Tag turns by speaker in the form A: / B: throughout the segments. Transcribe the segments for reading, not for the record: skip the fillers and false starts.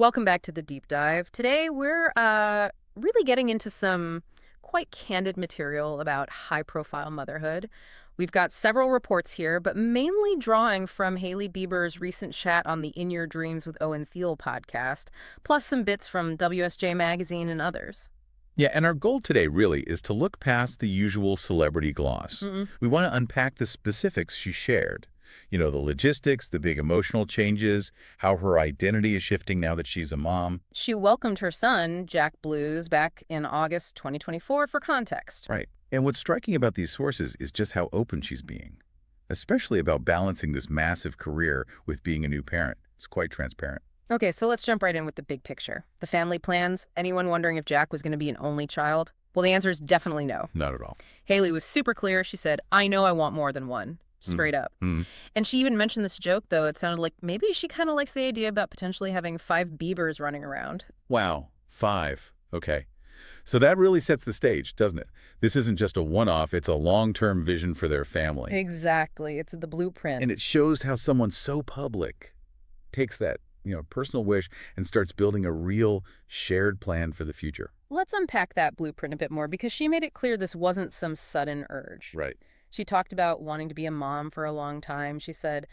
A: Welcome back to the deep dive. Today we're really getting into some quite candid material about high-profile motherhood. We've got several reports here, but mainly drawing from Hailey Bieber's recent chat on the In Your Dreams with Owen Thiel podcast, plus some bits from WSJ Magazine and others.
B: Yeah, and our goal today really is to look past the usual celebrity gloss. We want to unpack the specifics she shared. The logistics, the big emotional changes, how her identity is shifting now that she's a mom.
A: She welcomed her son, Jack Blues, back in August 2024 for context.
B: Right. And what's striking about these sources is just how open she's being, especially about balancing this massive career with being a new parent. It's quite transparent.
A: Okay, so let's jump right in with the big picture. The family plans. Anyone wondering if Jack was going to be an only child? Well, the answer is definitely no.
B: Not at all.
A: Hailey was super clear. She said, I know I want more than one. Straight up. And she even mentioned this joke, though. It sounded like maybe she kind of likes the idea about potentially having 5 Biebers running around.
B: Wow, 5. Okay. So that really sets the stage, doesn't it? This isn't just a one-off, it's a long-term vision for their family.
A: Exactly. It's the blueprint.
B: And it shows how someone so public takes that, personal wish and starts building a real shared plan for the future.
A: Let's unpack that blueprint a bit more, because she made it clear this wasn't some sudden urge.
B: Right.
A: She talked about wanting to be a mom for a long time. She said,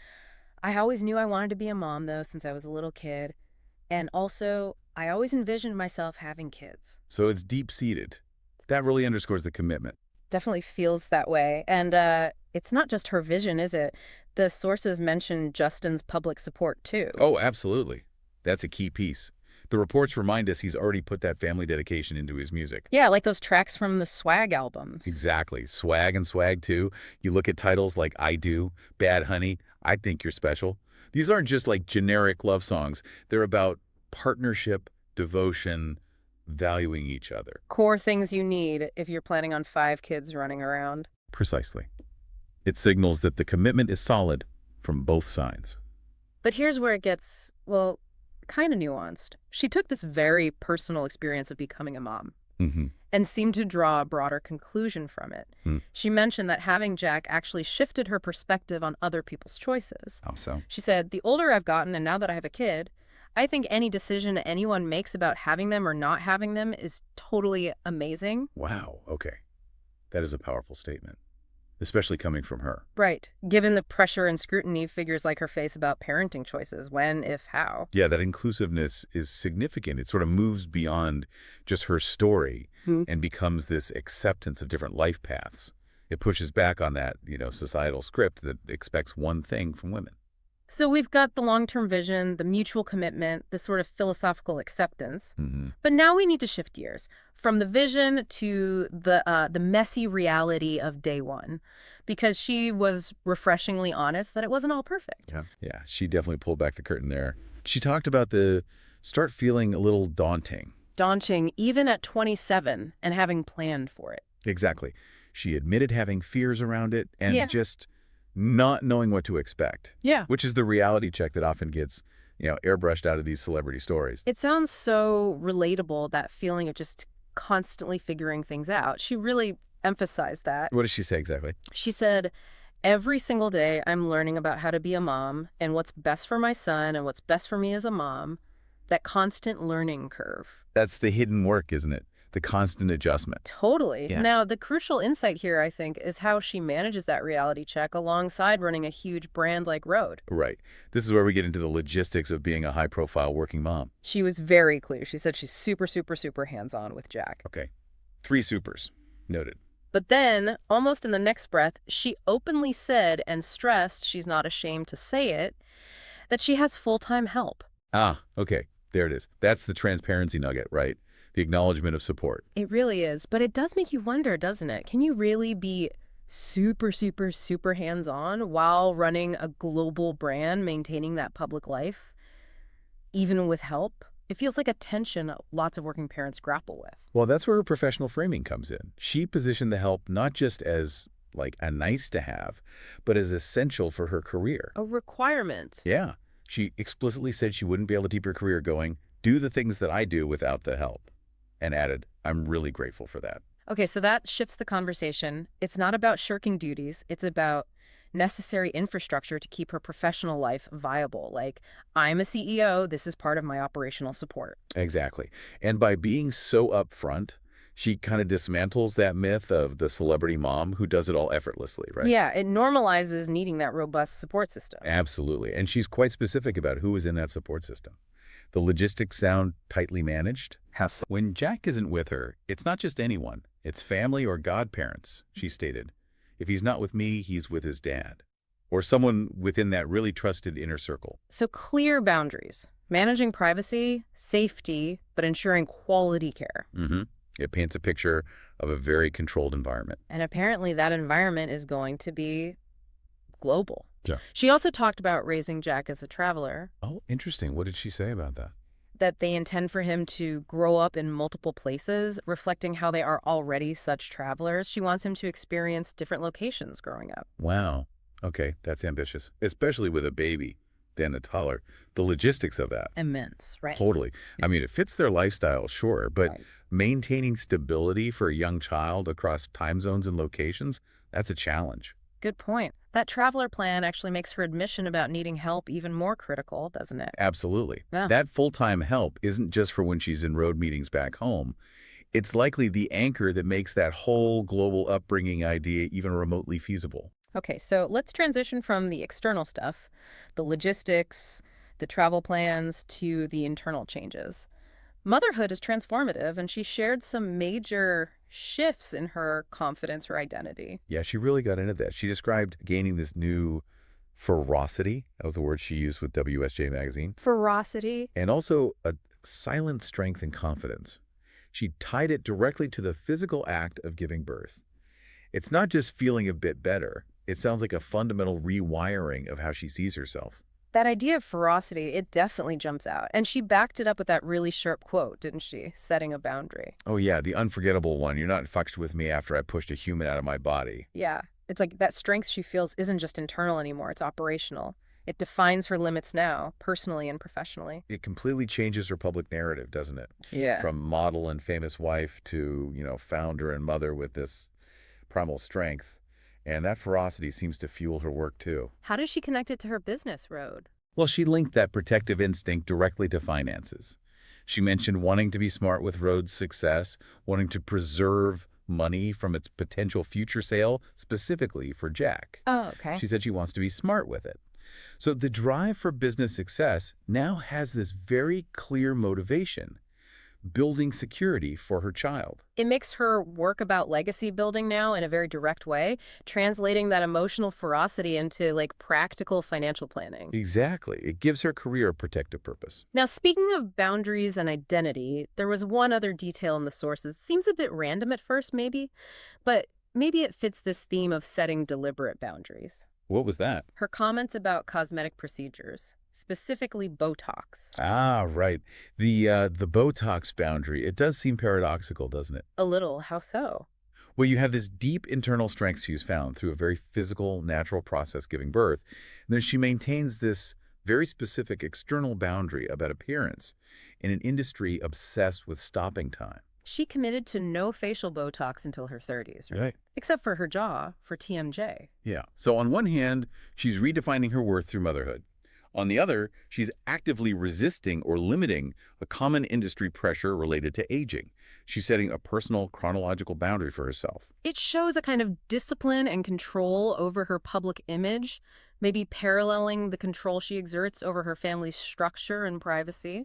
A: I always knew I wanted to be a mom, though, since I was a little kid. And also, I always envisioned myself having kids.
B: So it's deep-seated. That really underscores the commitment.
A: Definitely feels that way. And it's not just her vision, is it? The sources mention Justin's public support, too.
B: Oh, absolutely. That's a key piece. The reports remind us he's already put that family dedication into his music.
A: Yeah, like those tracks from the Swag albums.
B: Exactly. Swag and Swag 2. You look at titles like I Do, Bad Honey, I Think You're Special. These aren't just like generic love songs. They're about partnership, devotion, valuing each other.
A: Core things you need if you're planning on 5 kids running around.
B: Precisely. It signals that the commitment is solid from both sides.
A: But here's where it gets, well, kind of nuanced. She took this very personal experience of becoming a mom and seemed to draw a broader conclusion from it. She mentioned that having Jack actually shifted her perspective on other people's choices.
B: How so?
A: She said, the older I've gotten and now that I have a kid, I think any decision anyone makes about having them or not having them is totally amazing.
B: Wow, okay. That is a powerful statement, especially coming from her.
A: Right. Given the pressure and scrutiny figures like her face about parenting choices, when, if, how.
B: Yeah, that inclusiveness is significant. It sort of moves beyond just her story and becomes this acceptance of different life paths. It pushes back on that, societal script that expects one thing from women.
A: So we've got the long-term vision, the mutual commitment, the sort of philosophical acceptance. But now we need to shift gears from the vision to the messy reality of day one, because she was refreshingly honest that it wasn't all perfect.
B: Yeah, she definitely pulled back the curtain there. She talked about the start feeling a little daunting.
A: Daunting, even at 27 and having planned for it.
B: Exactly. She admitted having fears around it and just not knowing what to expect.
A: Yeah.
B: Which is the reality check that often gets, airbrushed out of these celebrity stories.
A: It sounds so relatable, that feeling of just constantly figuring things out. She really emphasized that.
B: What did she say exactly?
A: She said, every single day I'm learning about how to be a mom and what's best for my son and what's best for me as a mom. That constant learning curve.
B: That's the hidden work, isn't it? The constant adjustment.
A: Totally.
B: Yeah.
A: Now, the crucial insight here, I think, is how she manages that reality check alongside running a huge brand like Rhode.
B: Right. This is where we get into the logistics of being a high-profile working mom.
A: She was very clear. She said she's super, super, super hands-on with Jack.
B: Okay. 3 supers. Noted.
A: But then, almost in the next breath, she openly said and stressed, she's not ashamed to say it, that she has full-time help.
B: Ah, okay. There it is. That's the transparency nugget, right? The acknowledgement of support.
A: It really is. But it does make you wonder, doesn't it? Can you really be super, super, super hands-on while running a global brand, maintaining that public life, even with help? It feels like a tension lots of working parents grapple with.
B: Well, that's where her professional framing comes in. She positioned the help not just as like a nice to have, but as essential for her career.
A: A requirement.
B: Yeah. She explicitly said she wouldn't be able to keep her career going, do the things that I do without the help. And added, I'm really grateful for that.
A: Okay, so that shifts the conversation. It's not about shirking duties. It's about necessary infrastructure to keep her professional life viable. Like, I'm a CEO, this is part of my operational support.
B: Exactly. And by being so upfront, she kind of dismantles that myth of the celebrity mom who does it all effortlessly, right?
A: Yeah, it normalizes needing that robust support system.
B: Absolutely. And she's quite specific about who is in that support system. The logistics sound tightly managed.
A: Yes.
B: When Jack isn't with her, it's not just anyone. It's family or godparents, she stated. If he's not with me, he's with his dad. Or someone within that really trusted inner circle.
A: So clear boundaries, managing privacy, safety, but ensuring quality care.
B: It paints a picture of a very controlled environment.
A: And apparently that environment is going to be global.
B: Yeah.
A: She also talked about raising Jack as a traveler,
B: Oh, interesting. What did she say about that?
A: that they intend for him to grow up in multiple places, reflecting how they are already such travelers. She wants him to experience different locations growing up.
B: Wow. Okay, that's ambitious, especially with a baby, then a toddler. The logistics of that.
A: Immense, right?
B: Totally. I mean, it fits their lifestyle, sure, but
A: Right.
B: maintaining stability for a young child across time zones and locations, that's a challenge.
A: Good point. That traveler plan actually makes her admission about needing help even more critical, doesn't it?
B: Absolutely.
A: Yeah.
B: That full-time help isn't just for when she's in road meetings back home. It's likely the anchor that makes that whole global upbringing idea even remotely feasible.
A: Okay, so let's transition from the external stuff, the logistics, the travel plans, to the internal changes. Motherhood is transformative, and she shared some major shifts in her confidence, her identity.
B: Yeah, she really got into that. She described gaining this new ferocity. That was the word she used with WSJ Magazine.
A: Ferocity.
B: And also a silent strength and confidence. She tied it directly to the physical act of giving birth. It's not just feeling a bit better. It sounds like a fundamental rewiring of how she sees herself.
A: That idea of ferocity, it definitely jumps out. And she backed it up with that really sharp quote, didn't she? Setting a boundary.
B: Oh yeah, the unforgettable one. You're not fucked with me after I pushed a human out of my body.
A: Yeah, it's like that strength she feels isn't just internal anymore, it's operational. It defines her limits now, personally and professionally.
B: It completely changes her public narrative, doesn't it?
A: Yeah.
B: From model and famous wife to, founder and mother with this primal strength. And that ferocity seems to fuel her work too.
A: How does she connect it to her business road?
B: Well, she linked that protective instinct directly to finances. She mentioned wanting to be smart with Rhodes' success, wanting to preserve money from its potential future sale, specifically for Jack.
A: Oh, okay.
B: She said she wants to be smart with it. So the drive for business success now has this very clear motivation, building security for her child.
A: It makes her work about legacy building now in a very direct way, translating that emotional ferocity into like practical financial planning.
B: Exactly. It gives her career a protective purpose.
A: Now, speaking of boundaries and identity, there was one other detail in the sources. Seems a bit random at first, maybe, but maybe it fits this theme of setting deliberate boundaries.
B: What was that?
A: Her comments about cosmetic procedures, specifically Botox.
B: Ah, right. The Botox boundary. It does seem paradoxical, doesn't it?
A: A little, how so?
B: Well, you have this deep internal strength she's found through a very physical, natural process giving birth. And then she maintains this very specific external boundary about appearance in an industry obsessed with stopping time.
A: She committed to no facial Botox until her 30s, right?
B: Right.
A: Except for her jaw, for TMJ.
B: Yeah. So on one hand, she's redefining her worth through motherhood. On the other, she's actively resisting or limiting a common industry pressure related to aging. She's setting a personal chronological boundary for herself.
A: It shows a kind of discipline and control over her public image, maybe paralleling the control she exerts over her family's structure and privacy.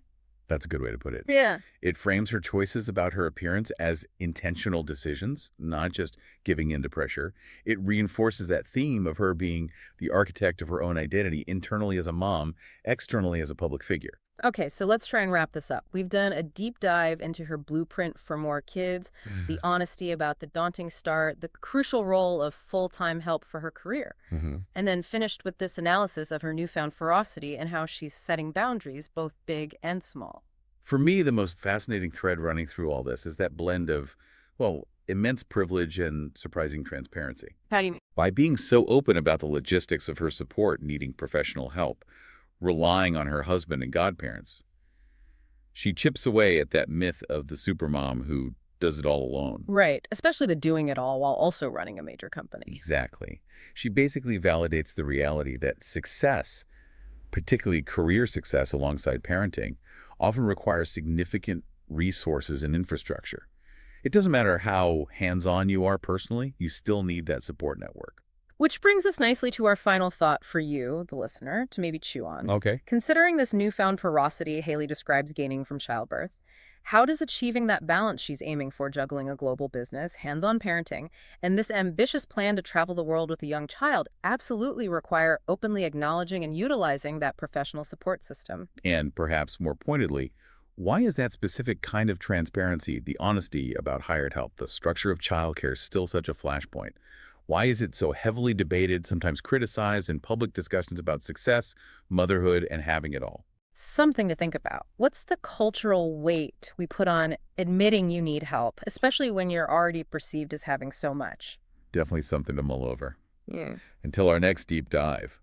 B: That's a good way to put it.
A: Yeah.
B: It frames her choices about her appearance as intentional decisions, not just giving in to pressure. It reinforces that theme of her being the architect of her own identity, internally as a mom, externally as a public figure.
A: Okay, so let's try and wrap this up. We've done a deep dive into her blueprint for more kids, the honesty about the daunting start, the crucial role of full-time help for her career, and then finished with this analysis of her newfound ferocity and how she's setting boundaries, both big and small.
B: For me, the most fascinating thread running through all this is that blend of, well, immense privilege and surprising transparency.
A: How do you mean?
B: By being so open about the logistics of her support needing professional help, relying on her husband and godparents, she chips away at that myth of the supermom who does it all alone.
A: Right, especially the doing it all while also running a major company.
B: Exactly. She basically validates the reality that success, particularly career success alongside parenting, often requires significant resources and infrastructure. It doesn't matter how hands-on you are personally, you still need that support network.
A: Which brings us nicely to our final thought for you, the listener, to maybe chew on.
B: Okay.
A: Considering this newfound porosity Haley describes gaining from childbirth, how does achieving that balance she's aiming for, juggling a global business, hands-on parenting, and this ambitious plan to travel the world with a young child absolutely require openly acknowledging and utilizing that professional support system?
B: And perhaps more pointedly, why is that specific kind of transparency, the honesty about hired help, the structure of childcare still such a flashpoint? Why is it so heavily debated, sometimes criticized in public discussions about success, motherhood, and having it all?
A: Something to think about. What's the cultural weight we put on admitting you need help, especially when you're already perceived as having so much?
B: Definitely something to mull over.
A: Yeah.
B: Until our next deep dive.